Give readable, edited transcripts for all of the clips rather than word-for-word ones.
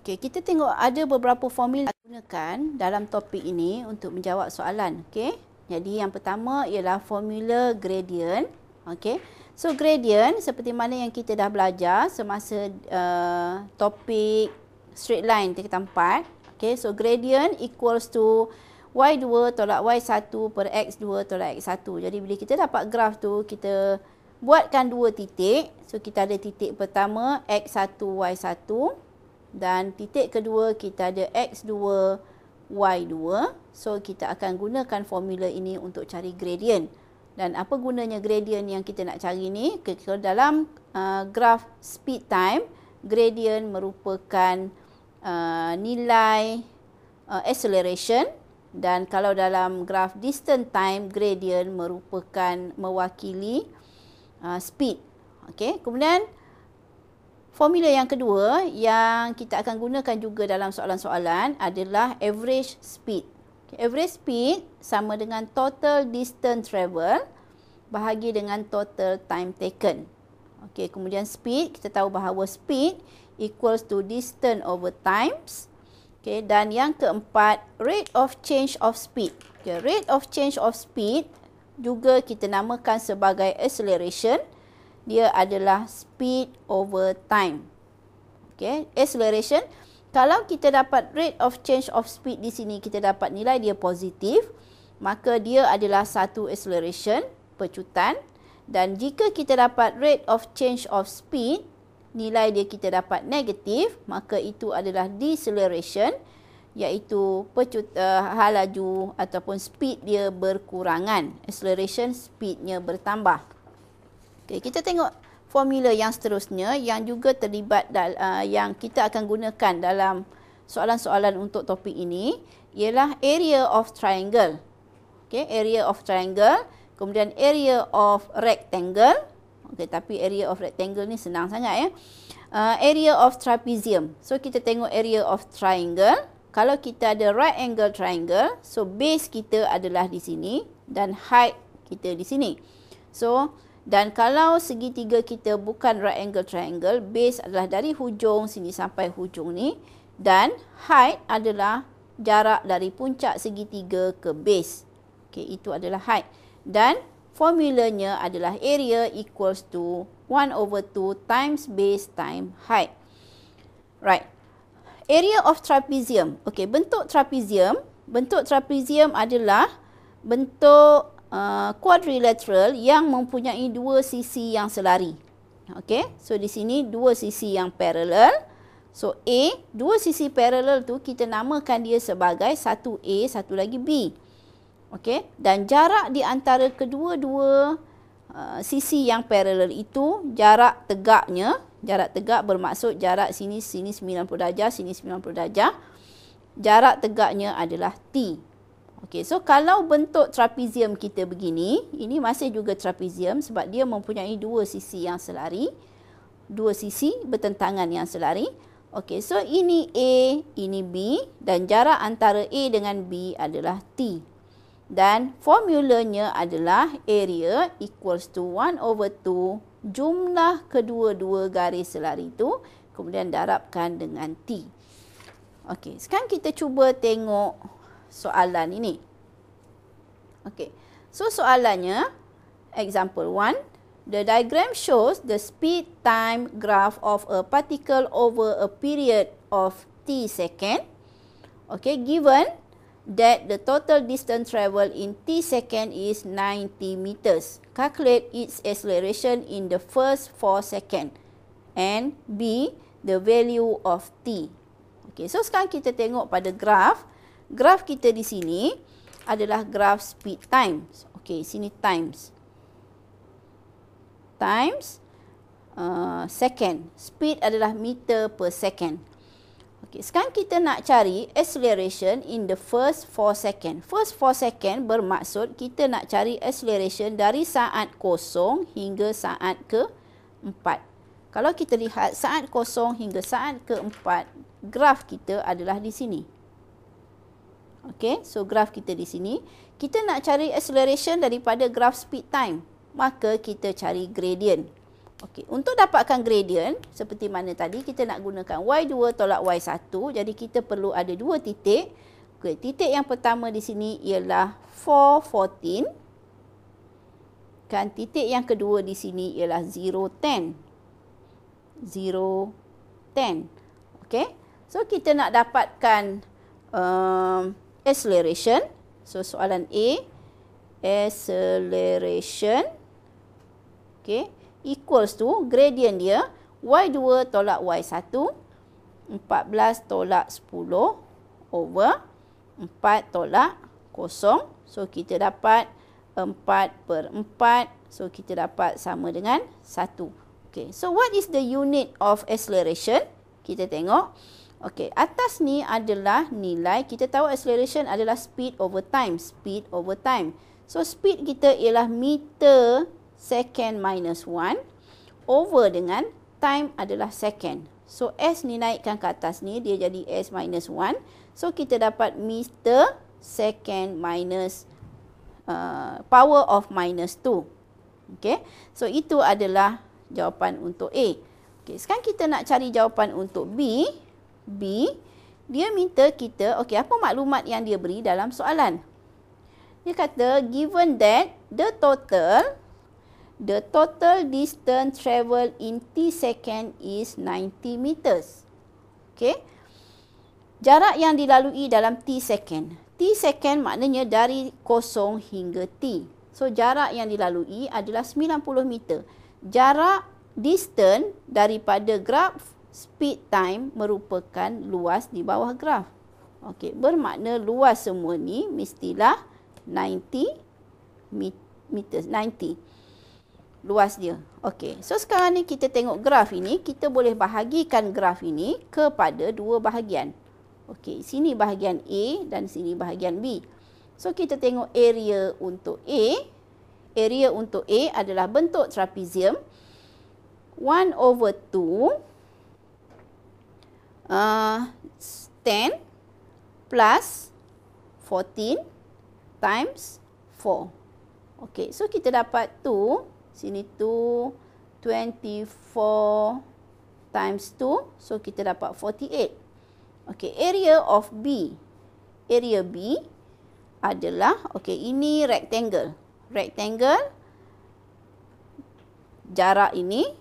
Okey, kita tengok ada beberapa formula gunakan dalam topik ini untuk menjawab soalan. Okey. Jadi yang pertama ialah formula gradient. Okey. So gradient seperti mana yang kita dah belajar semasa topik straight line tingkatan 4. Okey, so gradient equals to y2 tolak y1 per x2 tolak x1. Jadi bila kita dapat graf tu, kita buatkan dua titik. So kita ada titik pertama x1 y1 dan titik kedua kita ada x2 y2. So kita akan gunakan formula ini untuk cari gradient. Dan apa gunanya gradient yang kita nak cari ni? Dalam graf speed time, gradient merupakan nilai acceleration, dan kalau dalam graf distance time, gradient merupakan mewakili speed. Okey, kemudian formula yang kedua yang kita akan gunakan juga dalam soalan-soalan adalah average speed. Okay, average speed sama dengan total distance travel bahagi dengan total time taken. Okey, kemudian speed, kita tahu bahawa speed equals to distance over times. Okey, dan yang keempat, rate of change of speed. Okay, rate of change of speed juga kita namakan sebagai acceleration. Dia adalah speed over time. Okey, acceleration, kalau kita dapat rate of change of speed di sini, kita dapat nilai dia positif, maka dia adalah satu acceleration, pecutan. Dan jika kita dapat rate of change of speed, nilai dia kita dapat negatif, maka itu adalah deceleration, iaitu hal laju ataupun speed dia berkurangan. Acceleration, speednya bertambah. Okay, kita tengok formula yang seterusnya yang juga terlibat yang kita akan gunakan dalam soalan-soalan untuk topik ini ialah area of triangle. Okay, area of triangle, kemudian area of rectangle. Okay, tapi area of rectangle ni senang sangat ya. Area of trapezium. So kita tengok area of triangle. Kalau kita ada right angle triangle, so base kita adalah di sini dan height kita di sini. So dan kalau segitiga kita bukan right angle triangle, base adalah dari hujung sini sampai hujung ni, dan height adalah jarak dari puncak segitiga ke base. Okey, itu adalah height. Dan formulanya adalah area equals to 1/2 times base times height. Right. Area of trapezium. Okey, bentuk trapezium adalah bentuk quadrilateral yang mempunyai dua sisi yang selari. Okey, so di sini dua sisi yang parallel. So A, dua sisi parallel tu kita namakan dia sebagai satu A, satu lagi B. Okey, dan jarak di antara kedua-dua sisi yang parallel itu jarak tegaknya. Jarak tegak bermaksud jarak sini 90 darjah, sini 90 darjah. Jarak tegaknya adalah T. Okey, so kalau bentuk trapezium kita begini, ini masih juga trapezium sebab dia mempunyai dua sisi yang selari, dua sisi bertentangan yang selari. Okey, so ini A, ini B, dan jarak antara A dengan B adalah T. Dan formulanya adalah area equals to 1/2 jumlah kedua-dua garis selari itu, kemudian darabkan dengan T. Okey, sekarang kita cuba tengok soalan ini. Okey, so soalannya, example 1, the diagram shows the speed time graph of a particle over a period of t second. Okay, given that the total distance traveled in t second is 90 meters. Calculate its acceleration in the first 4 seconds. And B, the value of t. Okay, so sekarang kita tengok pada graf. Graf kita di sini adalah graf speed times. Okey, sini times. Times second. Speed adalah meter per second. Okey, sekarang kita nak cari acceleration in the first 4 second. First 4 second bermaksud kita nak cari acceleration dari saat kosong hingga saat ke-4. Kalau kita lihat saat kosong hingga saat ke-4, graf kita adalah di sini. Okey, so graf kita di sini. Kita nak cari acceleration daripada graf speed time, maka kita cari gradient. Okey, untuk dapatkan gradient seperti mana tadi kita nak gunakan y2 tolak y1. Jadi kita perlu ada dua titik. Okey, titik yang pertama di sini ialah 4, 14. Dan titik yang kedua di sini ialah 0, 10. 0, 10. Okey. So kita nak dapatkan acceleration. So soalan A, acceleration, okey, equals to gradient dia y2 tolak y1, 14 tolak 10 over 4 tolak 0. So kita dapat 4/4. So kita dapat sama dengan 1. Okay, so what is the unit of acceleration? Kita tengok. Okay, atas ni adalah nilai, kita tahu acceleration adalah speed over time. Speed over time. So speed kita ialah meter second minus 1 over dengan time adalah second. So S ni naikkan ke atas ni, dia jadi S minus 1. So kita dapat meter second minus power of minus 2. Okay, so itu adalah jawapan untuk A. Okay, sekarang kita nak cari jawapan untuk B. B, dia minta kita, okay, apa maklumat yang dia beri dalam soalan? Dia kata, given that the total distance travel in T second is 90 meters. Okay. Jarak yang dilalui dalam T second. T second maknanya dari 0 hingga T. So, jarak yang dilalui adalah 90 meter. Jarak distance daripada graf speed time merupakan luas di bawah graf. Okey, bermakna luas semua ni mestilah 90 meters, 90 luas dia. Okey, so sekarang ni kita tengok graf ini, kita boleh bahagikan graf ini kepada dua bahagian. Okey, sini bahagian A dan sini bahagian B. So kita tengok area untuk A. Area untuk A adalah bentuk trapezium 1/2 10 plus 14 times 4. Okey, so kita dapat 2, sini 2, 24 times 2, so kita dapat 48. Okey, area of B. Area B adalah, okey, ini rectangle. Rectangle, jarak ini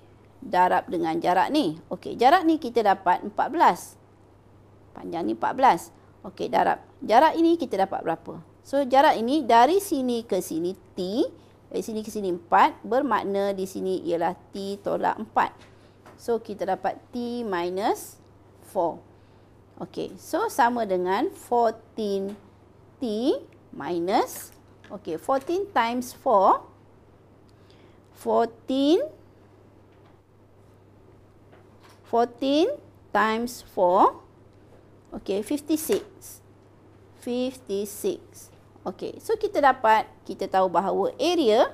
darab dengan jarak ni. Okey, jarak ni kita dapat 14. Panjang ni 14. Okey, darab. Jarak ini kita dapat berapa? So, jarak ini dari sini ke sini T. Dari sini ke sini 4. Bermakna di sini ialah T tolak 4. So, kita dapat T minus 4. Okey, so sama dengan 14T minus, okey, 14 times 4. 14 times 4. Okey, 56. 56. Okey, so kita dapat, kita tahu bahawa area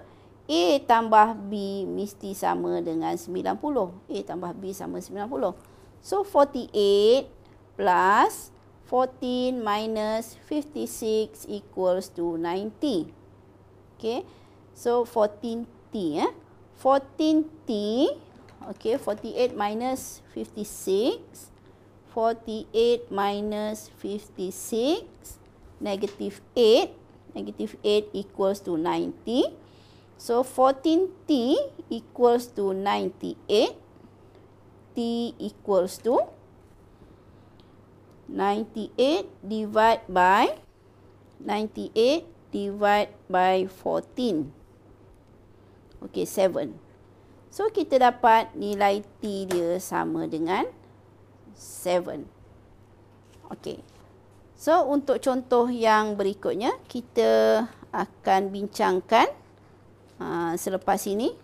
A tambah B mesti sama dengan 90. A tambah B sama 90. So, 48 plus 14 minus 56 equals to 90. Okey, so 14T. 14T. Okey, 48 minus 56. 48 minus 56. Negative 8. Negative 8 equals to 90. So, 14T equals to 98. T equals to 98 divided by 98 divided by 14. Okey, 7. So, kita dapat nilai T dia sama dengan 7. Okey. So, untuk contoh yang berikutnya, kita akan bincangkan selepas ini.